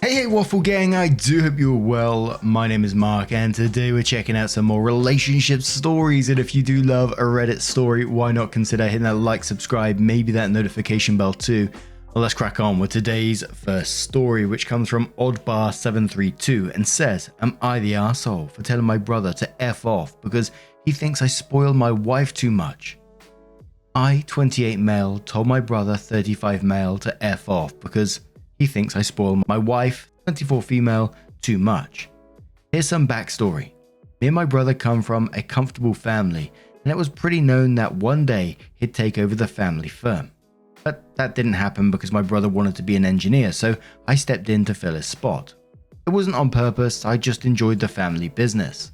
Hey Waffle Gang, I do hope you're well. My name is Mark and today we're checking out some more relationship stories, and if you do love a Reddit story, why not consider hitting that like, subscribe, maybe that notification bell too. Well, let's crack on with today's first story, which comes from Oddbar732 and says, am I the arsehole for telling my brother to F off because he thinks I spoil my wife too much? I, 28 male, told my brother, 35 male, to F off because he thinks I spoil my wife, 24 female, too much. Here's some backstory. Me and my brother come from a comfortable family, and it was pretty known that one day he'd take over the family firm. But that didn't happen because my brother wanted to be an engineer, so I stepped in to fill his spot. It wasn't on purpose, I just enjoyed the family business.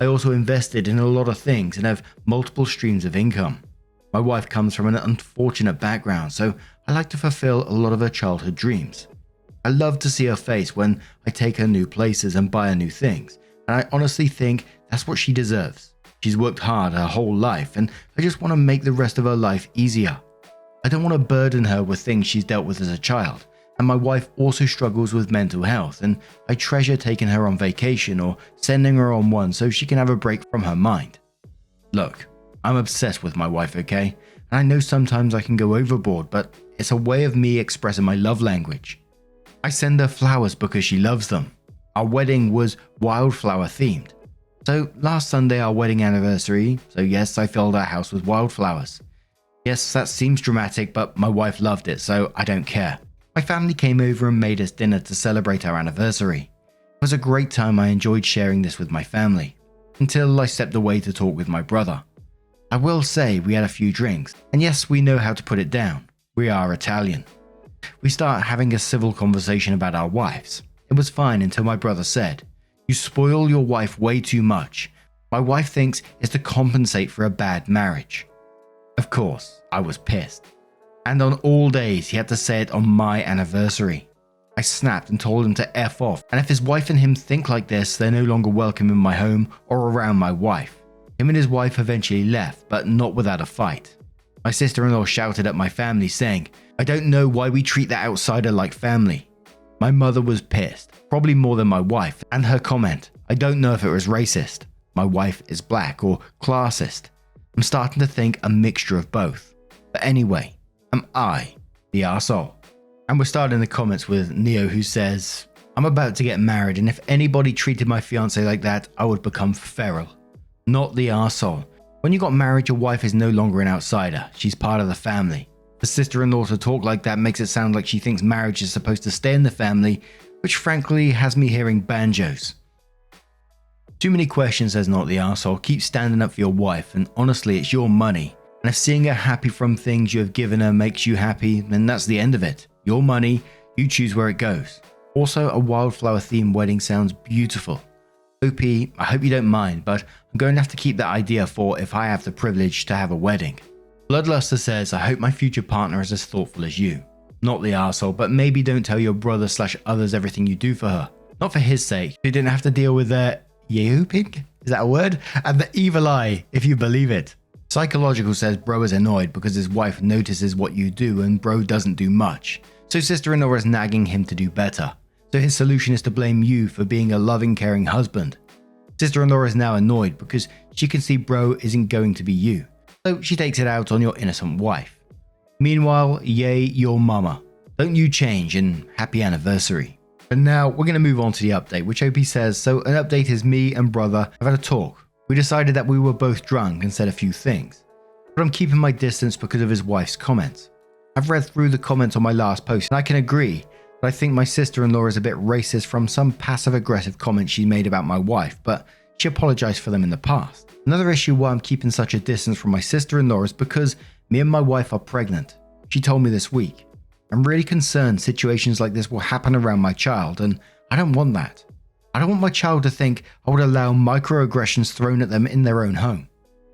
I also invested in a lot of things and have multiple streams of income. My wife comes from an unfortunate background, so I like to fulfill a lot of her childhood dreams. I love to see her face when I take her new places and buy her new things, and I honestly think that's what she deserves. She's worked hard her whole life, and I just want to make the rest of her life easier. I don't want to burden her with things she's dealt with as a child, and my wife also struggles with mental health, and I treasure taking her on vacation or sending her on one so she can have a break from her mind. Look, I'm obsessed with my wife, okay? And I know sometimes I can go overboard, but it's a way of me expressing my love language. I send her flowers because she loves them. Our wedding was wildflower themed. So last Sunday, our wedding anniversary, so yes, I filled our house with wildflowers. Yes, that seems dramatic, but my wife loved it, so I don't care. My family came over and made us dinner to celebrate our anniversary. It was a great time. I enjoyed sharing this with my family, until I stepped away to talk with my brother. I will say we had a few drinks, and yes, we know how to put it down. We are Italian. We start having a civil conversation about our wives. It was fine until my brother said, "You spoil your wife way too much. My wife thinks it's to compensate for a bad marriage." Of course, I was pissed. And on all days, he had to say it on my anniversary. I snapped and told him to F off, and if his wife and him think like this, they're no longer welcome in my home or around my wife. Him and his wife eventually left, but not without a fight. My sister-in-law shouted at my family saying, "I don't know why we treat that outsider like family." My mother was pissed, probably more than my wife, and her comment, "I don't know if it was racist. My wife is black or classist." I'm starting to think a mixture of both. But anyway, am I the arsehole? And we're starting the comments with Neo, who says, "I'm about to get married, and if anybody treated my fiance like that, I would become feral. Not the arsehole. When you got married, your wife is no longer an outsider. She's part of the family. For sister-in-law to talk like that makes it sound like she thinks marriage is supposed to stay in the family, which frankly has me hearing banjos. Too many questions, says Not the arsehole. Keep standing up for your wife, and honestly, it's your money. And if seeing her happy from things you have given her makes you happy, then that's the end of it. Your money, you choose where it goes. Also, a wildflower-themed wedding sounds beautiful. OP, I hope you don't mind, but I'm going to have to keep that idea for if I have the privilege to have a wedding." Bloodluster says, "I hope my future partner is as thoughtful as you. Not the arsehole, but maybe don't tell your brother/others everything you do for her. Not for his sake. You didn't have to deal with the yehooping? Is that a word? And the evil eye, if you believe it." Psychological says, "Bro is annoyed because his wife notices what you do and bro doesn't do much. So sister-in-law is nagging him to do better. So his solution is to blame you for being a loving, caring husband. Sister-in-law is now annoyed because she can see bro isn't going to be you. So she takes it out on your innocent wife. Meanwhile, yay your mama. Don't you change, and happy anniversary." But now we're going to move on to the update, which OP says, "So an update is me and brother have had a talk. We decided that we were both drunk and said a few things. But I'm keeping my distance because of his wife's comments. I've read through the comments on my last post, and I can agree. But I think my sister-in-law is a bit racist from some passive-aggressive comments she made about my wife, but she apologized for them in the past. Another issue why I'm keeping such a distance from my sister-in-law is because me and my wife are pregnant. She told me this week. I'm really concerned situations like this will happen around my child, and I don't want that. I don't want my child to think I would allow microaggressions thrown at them in their own home.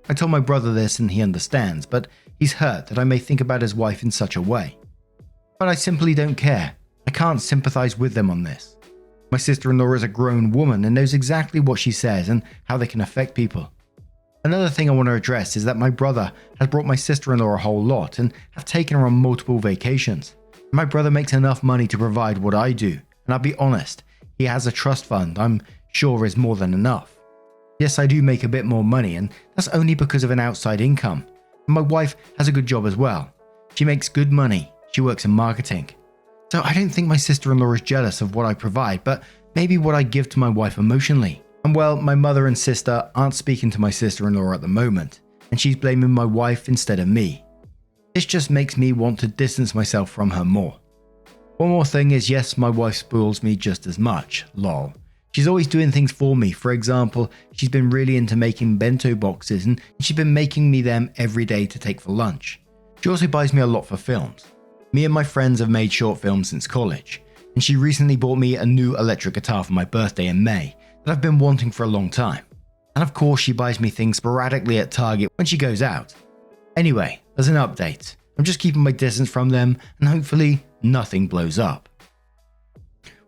I told my brother this and he understands, but he's hurt that I may think about his wife in such a way. But I simply don't care. I can't sympathize with them on this. My sister-in-law is a grown woman and knows exactly what she says and how they can affect people. Another thing I want to address is that my brother has brought my sister-in-law a whole lot and have taken her on multiple vacations. My brother makes enough money to provide what I do, and I'll be honest, he has a trust fund I'm sure is more than enough. Yes, I do make a bit more money, and that's only because of an outside income. And my wife has a good job as well. She makes good money, she works in marketing. So I don't think my sister-in-law is jealous of what I provide, but maybe what I give to my wife emotionally. And well, my mother and sister aren't speaking to my sister-in-law at the moment, and she's blaming my wife instead of me. This just makes me want to distance myself from her more. One more thing is, yes, my wife spoils me just as much, lol. She's always doing things for me. For example, she's been really into making bento boxes, and she's been making me them every day to take for lunch. She also buys me a lot for films. Me and my friends have made short films since college, and she recently bought me a new electric guitar for my birthday in May that I've been wanting for a long time. And of course, she buys me things sporadically at Target when she goes out. Anyway, as an update, I'm just keeping my distance from them, and hopefully nothing blows up.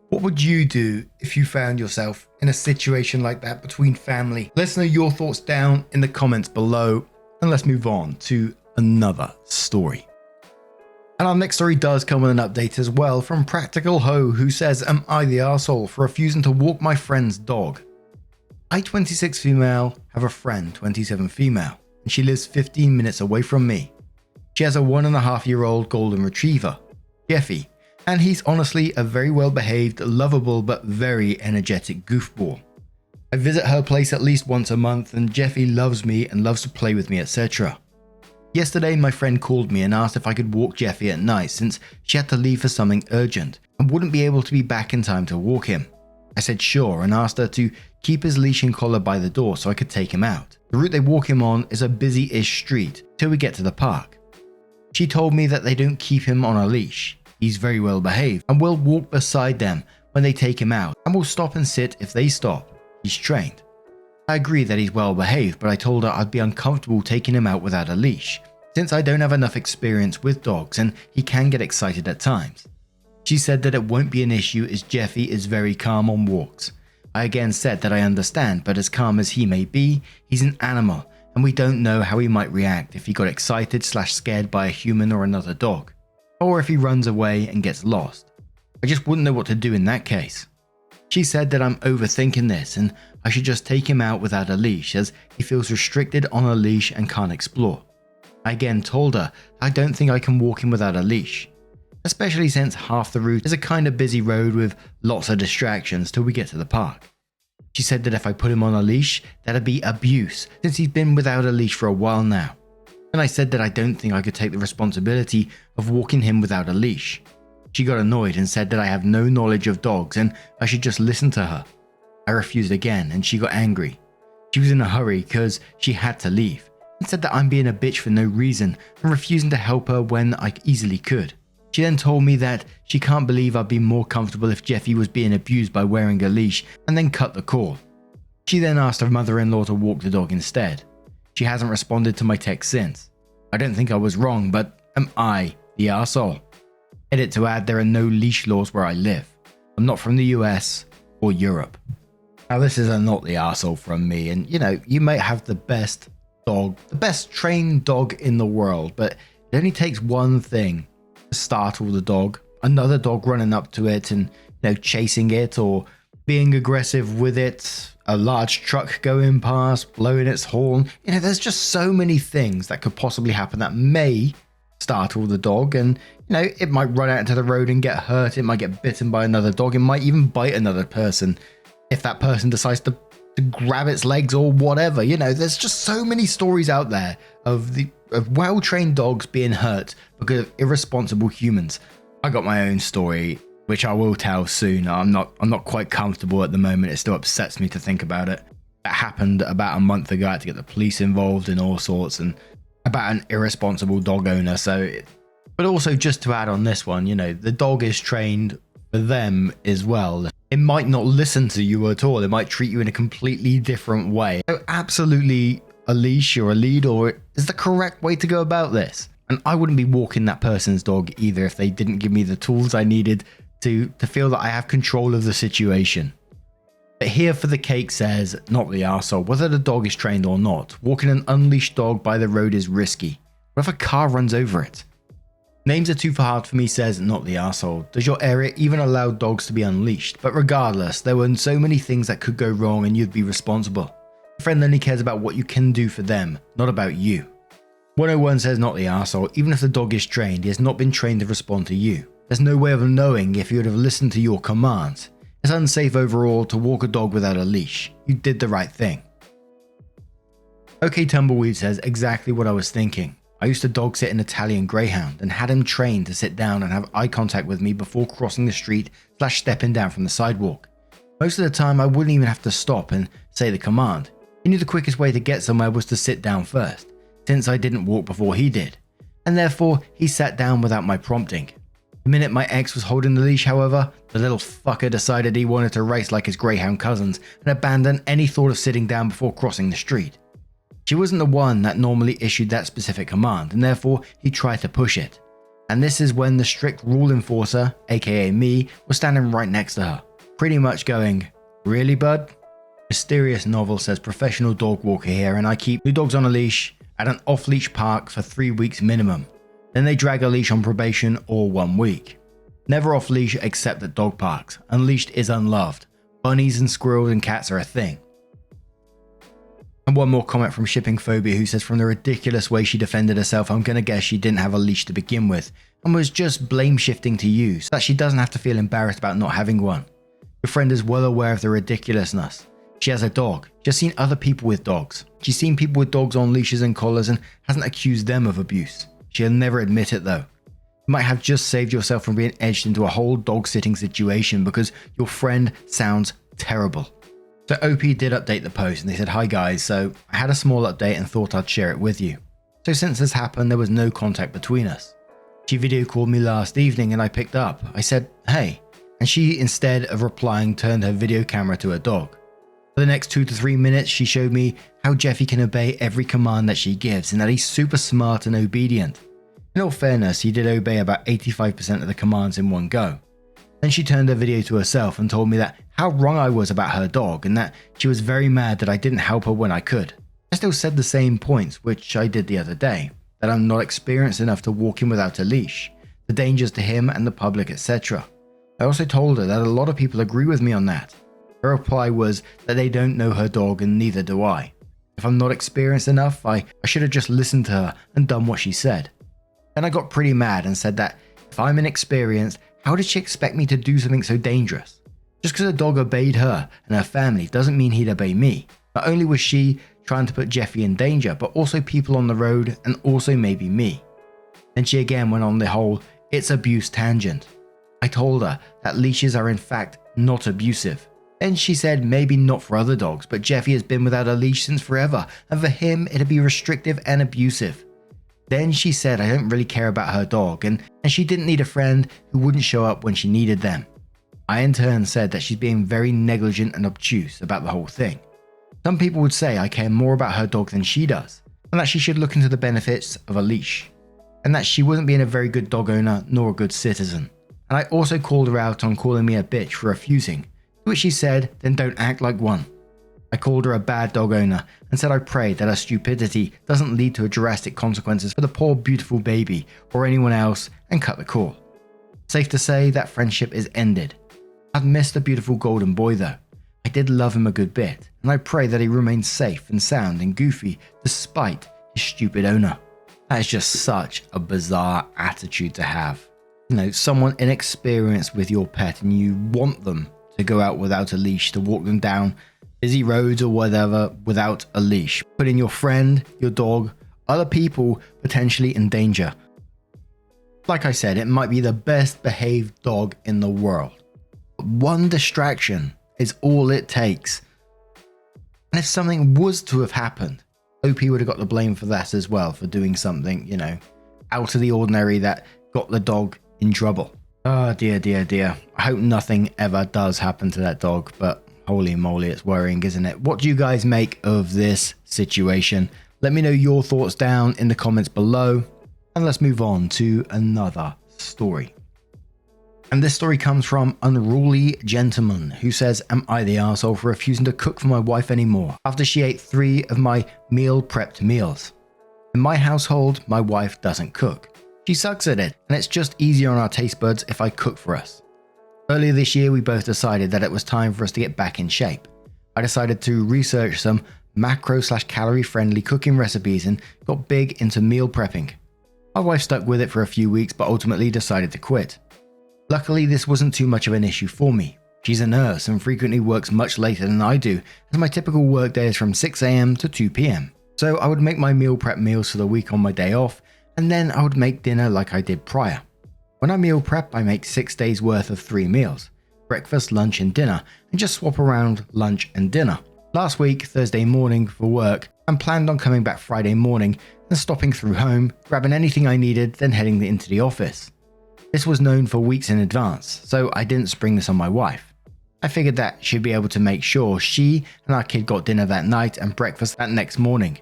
What would you do if you found yourself in a situation like that between family? Let's know your thoughts down in the comments below, and let's move on to another story. And our next story does come with an update as well from Practical Ho, who says, am I the arsehole for refusing to walk my friend's dog? I, 26 female, have a friend, 27 female, and she lives 15 minutes away from me. She has a 1.5-year-old golden retriever, Jeffy, and he's honestly a very well behaved, lovable but very energetic goofball. I visit her place at least once a month, and Jeffy loves me and loves to play with me, etc. Yesterday my friend called me and asked if I could walk Jeffy at night since she had to leave for something urgent and wouldn't be able to be back in time to walk him. I said sure and asked her to keep his leash and collar by the door so I could take him out. The route they walk him on is a busy-ish street till we get to the park. She told me that they don't keep him on a leash. He's very well behaved and will walk beside them when they take him out and will stop and sit if they stop. He's trained. I agree that he's well behaved, but I told her I'd be uncomfortable taking him out without a leash, since I don't have enough experience with dogs and he can get excited at times. She said that it won't be an issue as Jeffy is very calm on walks. I again said that I understand, but as calm as he may be, he's an animal and we don't know how he might react if he got excited / scared by a human or another dog, or if he runs away and gets lost. I just wouldn't know what to do in that case. She said that I'm overthinking this and I should just take him out without a leash as he feels restricted on a leash and can't explore. I again told her I don't think I can walk him without a leash, especially since half the route is a kind of busy road with lots of distractions till we get to the park. She said that if I put him on a leash, that'd be abuse since he's been without a leash for a while now. And I said that I don't think I could take the responsibility of walking him without a leash. She got annoyed and said that I have no knowledge of dogs and I should just listen to her. I refused again and she got angry. She was in a hurry because she had to leave and said that I'm being a bitch for no reason and refusing to help her when I easily could. She then told me that she can't believe I'd be more comfortable if Jeffy was being abused by wearing a leash and then cut the call. She then asked her mother-in-law to walk the dog instead. She hasn't responded to my text since. I don't think I was wrong, but am I the arsehole? Edit to add, there are no leash laws where I live. I'm not from the US or Europe. Now this is a not the arsehole from me, and you might have the best dog, the best trained dog in the world, but it only takes one thing to startle the dog. Another dog running up to it and chasing it or being aggressive with it, a large truck going past, blowing its horn. There's just so many things that could possibly happen that may startle the dog, and it might run out into the road and get hurt. It might get bitten by another dog. It might even bite another person if that person decides to grab its legs or whatever. There's just so many stories out there of well-trained dogs being hurt because of irresponsible humans. I got my own story, which I will tell soon. I'm not quite comfortable at the moment. It still upsets me to think about it. That happened about a month ago. I had to get the police involved and all sorts, and about an irresponsible dog owner. But also, just to add on this one, the dog is trained for them as well. It might not listen to you at all. It might treat you in a completely different way. So absolutely, a leash or a lead is the correct way to go about this. And I wouldn't be walking that person's dog either if they didn't give me the tools I needed to feel that I have control of the situation. But here for the cake says, not the arsehole, whether the dog is trained or not. Walking an unleashed dog by the road is risky. What if a car runs over it? Names are too hard for me says not the arsehole. Does your area even allow dogs to be unleashed? But regardless, there were so many things that could go wrong and you'd be responsible. Your friend only cares about what you can do for them, not about you. 101 says not the arsehole. Even if the dog is trained, he has not been trained to respond to you. There's no way of knowing if he would have listened to your commands. It's unsafe overall to walk a dog without a leash. You did the right thing. OK Tumbleweed says exactly what I was thinking. I used to dog sit an Italian greyhound and had him trained to sit down and have eye contact with me before crossing the street / stepping down from the sidewalk. Most of the time I wouldn't even have to stop and say the command. He knew the quickest way to get somewhere was to sit down first, since I didn't walk before he did, and therefore he sat down without my prompting. The minute my ex was holding the leash, however, the little fucker decided he wanted to race like his greyhound cousins and abandon any thought of sitting down before crossing the street. She wasn't the one that normally issued that specific command, and therefore he tried to push it. And this is when the strict rule enforcer, aka me, was standing right next to her, pretty much going, "Really, bud?" Mysterious Novel says professional dog walker here, and I keep new dogs on a leash at an off-leash park for 3 weeks minimum. Then they drag a leash on probation or 1 week. Never off leash except at dog parks. Unleashed is unloved. Bunnies and squirrels and cats are a thing. And one more comment from Shipping Phobia, who says from the ridiculous way she defended herself, I'm gonna guess she didn't have a leash to begin with and was just blame shifting to you so that she doesn't have to feel embarrassed about not having one. Your friend is well aware of the ridiculousness. She has a dog. She's seen other people with dogs. She's seen people with dogs on leashes and collars and hasn't accused them of abuse. She'll never admit it though. You might have just saved yourself from being edged into a whole dog sitting situation because your friend sounds terrible. So OP did update the post and they said, "Hi guys, so I had a small update and thought I'd share it with you. So since this happened, there was no contact between us. She video called me last evening and I picked up. I said, 'Hey,' and she, instead of replying, turned her video camera to her dog. For the next 2 to 3 minutes, she showed me how Jeffy can obey every command that she gives and that he's super smart and obedient. In all fairness, he did obey about 85% of the commands in one go. Then she turned her video to herself and told me that how wrong I was about her dog and that she was very mad that I didn't help her when I could. I still said the same points, which I did the other day, that I'm not experienced enough to walk him without a leash, the dangers to him and the public, etc. I also told her that a lot of people agree with me on that. Her reply was that they don't know her dog and neither do I. If I'm not experienced enough, I should have just listened to her and done what she said. Then I got pretty mad and said that if I'm inexperienced, how did she expect me to do something so dangerous? Just because a dog obeyed her and her family doesn't mean he'd obey me. Not only was she trying to put Jeffy in danger, but also people on the road and also maybe me. Then she again went on the whole "it's abuse" tangent. I told her that leashes are in fact not abusive. Then she said maybe not for other dogs, but Jeffy has been without a leash since forever, and for him it'd be restrictive and abusive. Then she said I don't really care about her dog and she didn't need a friend who wouldn't show up when she needed them. I in turn said that she's being very negligent and obtuse about the whole thing. Some people would say I care more about her dog than she does, and that she should look into the benefits of a leash, and that she wasn't being a very good dog owner nor a good citizen. And I also called her out on calling me a bitch for refusing, to which she said, "Then don't act like one." I called her a bad dog owner and said I prayed that her stupidity doesn't lead to drastic consequences for the poor beautiful baby or anyone else, and cut the call. Safe to say that friendship is ended. I'd missed the beautiful golden boy though. I did love him a good bit, and I pray that he remains safe and sound and goofy despite his stupid owner. That is just such a bizarre attitude to have. You know, someone inexperienced with your pet and you want them to go out without a leash, to walk them down busy roads or whatever without a leash, putting your friend, your dog, other people potentially in danger. Like I said, it might be the best behaved dog in the world, but one distraction is all it takes. And if something was to have happened, OP would have got the blame for that as well, for doing something, you know, out of the ordinary that got the dog in trouble. Oh dear, dear, dear. I hope nothing ever does happen to that dog, but holy moly, it's worrying, isn't it? What do you guys make of this situation? Let me know your thoughts down in the comments below, and let's move on to another story. And this story comes from Unruly Gentleman, who says, "Am I the arsehole for refusing to cook for my wife anymore after she ate 3 of my meal prepped meals? In my household, my wife doesn't cook. She sucks at it, and it's just easier on our taste buds if I cook for us. Earlier this year, we both decided that it was time for us to get back in shape. I decided to research some macro/calorie friendly cooking recipes and got big into meal prepping. My wife stuck with it for a few weeks but ultimately decided to quit. Luckily, this wasn't too much of an issue for me. She's a nurse and frequently works much later than I do, as my typical work day is from 6 AM to 2 PM. So I would make my meal prep meals for the week on my day off, and then I would make dinner like I did prior. When I meal prep, I make 6 days worth of 3 meals: breakfast, lunch, and dinner, and just swap around lunch and dinner. Last week, Thursday morning for work, I planned on coming back Friday morning and stopping through home, grabbing anything I needed, then heading into the office. This was known for weeks in advance, so I didn't spring this on my wife. I figured that she'd be able to make sure she and our kid got dinner that night and breakfast that next morning.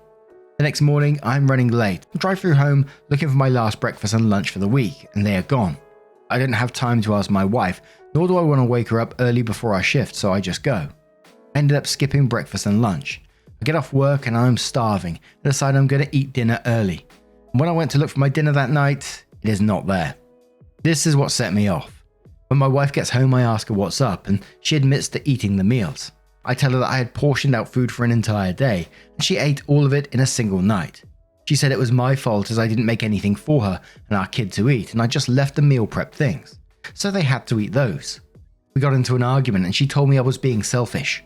The next morning, I'm running late. I drive through home looking for my last breakfast and lunch for the week, and they are gone. I didn't have time to ask my wife, nor do I want to wake her up early before our shift, so I just go. I ended up skipping breakfast and lunch. I get off work and I'm starving and decide I'm going to eat dinner early. And when I went to look for my dinner that night, it is not there. This is what set me off. When my wife gets home, I ask her what's up, and she admits to eating the meals. I tell her that I had portioned out food for an entire day, and she ate all of it in a single night. She said it was my fault as I didn't make anything for her and our kid to eat, and I just left the meal prep things. So they had to eat those. We got into an argument and she told me I was being selfish.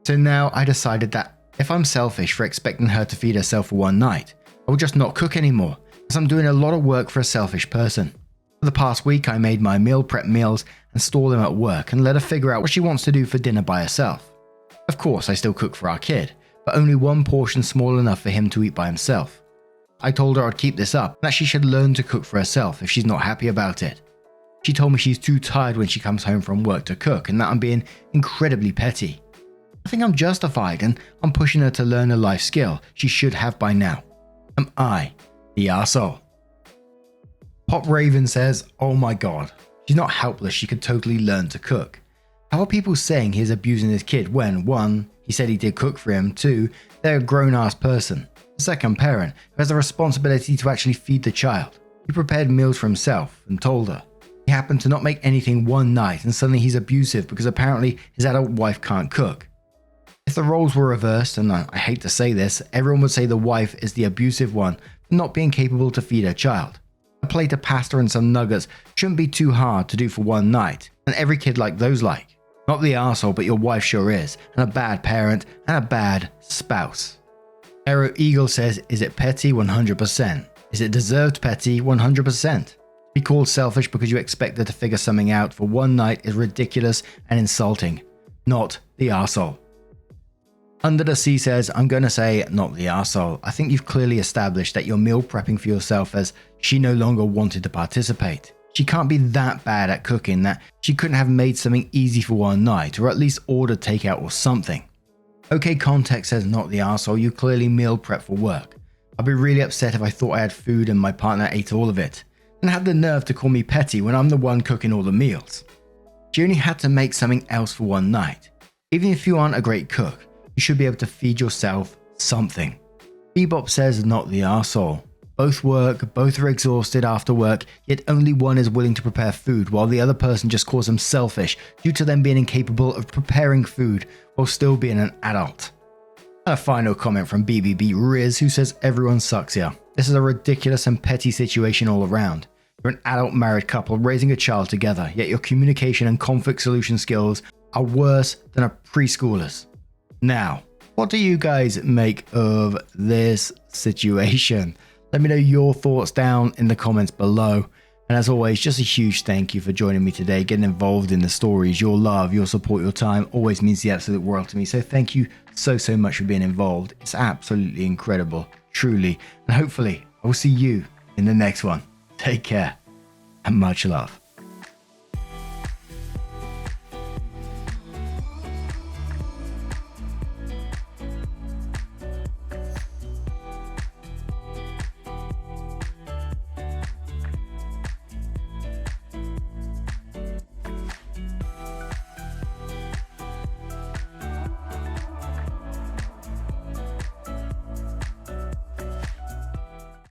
So now I decided that if I'm selfish for expecting her to feed herself for one night, I will just not cook anymore, as I'm doing a lot of work for a selfish person. For the past week, I made my meal prep meals and store them at work and let her figure out what she wants to do for dinner by herself. Of course, I still cook for our kid, but only one portion small enough for him to eat by himself. I told her I'd keep this up and that she should learn to cook for herself if she's not happy about it. She told me she's too tired when she comes home from work to cook and that I'm being incredibly petty. I think I'm justified and I'm pushing her to learn a life skill she should have by now. Am I the arsehole? Pop Raven says, "Oh my god, she's not helpless, she could totally learn to cook. How are people saying he's abusing his kid when 1, he said he did cook for him, 2, they're a grown ass person, a second parent who has the responsibility to actually feed the child. He prepared meals for himself and told her. He happened to not make anything one night and suddenly he's abusive because apparently his adult wife can't cook. If the roles were reversed, and I hate to say this, everyone would say the wife is the abusive one for not being capable to feed her child. A plate of pasta and some nuggets shouldn't be too hard to do for one night, and every kid like those like. Not the arsehole, but your wife sure is, and a bad parent, and a bad spouse." Arrow Eagle says, "Is it petty? 100%. Is it deserved petty? 100%. Be called selfish because you expect her to figure something out for one night is ridiculous and insulting. Not the arsehole." Under the Sea says, "I'm going to say not the arsehole. I think you've clearly established that you're meal prepping for yourself as she no longer wanted to participate. She can't be that bad at cooking that she couldn't have made something easy for one night or at least ordered takeout or something." OK Context says, "Not the arsehole. You clearly meal prep for work. I'd be really upset if I thought I had food and my partner ate all of it and had the nerve to call me petty when I'm the one cooking all the meals. She only had to make something else for one night. Even if you aren't a great cook, you should be able to feed yourself something." Bebop says, "Not the arsehole. Both work, both are exhausted after work, yet only one is willing to prepare food while the other person just calls them selfish due to them being incapable of preparing food while still being an adult." And a final comment from BBB Riz, who says, "Everyone sucks here. This is a ridiculous and petty situation all around. You're an adult married couple raising a child together, yet your communication and conflict solution skills are worse than a preschooler's. Now, what do you guys make of this situation? Let me know your thoughts down in the comments below. And as always, just a huge thank you for joining me today, getting involved in the stories. Your love, your support, your time always means the absolute world to me. So thank you so much for being involved. It's absolutely incredible, truly. And hopefully I will see you in the next one. Take care and much love."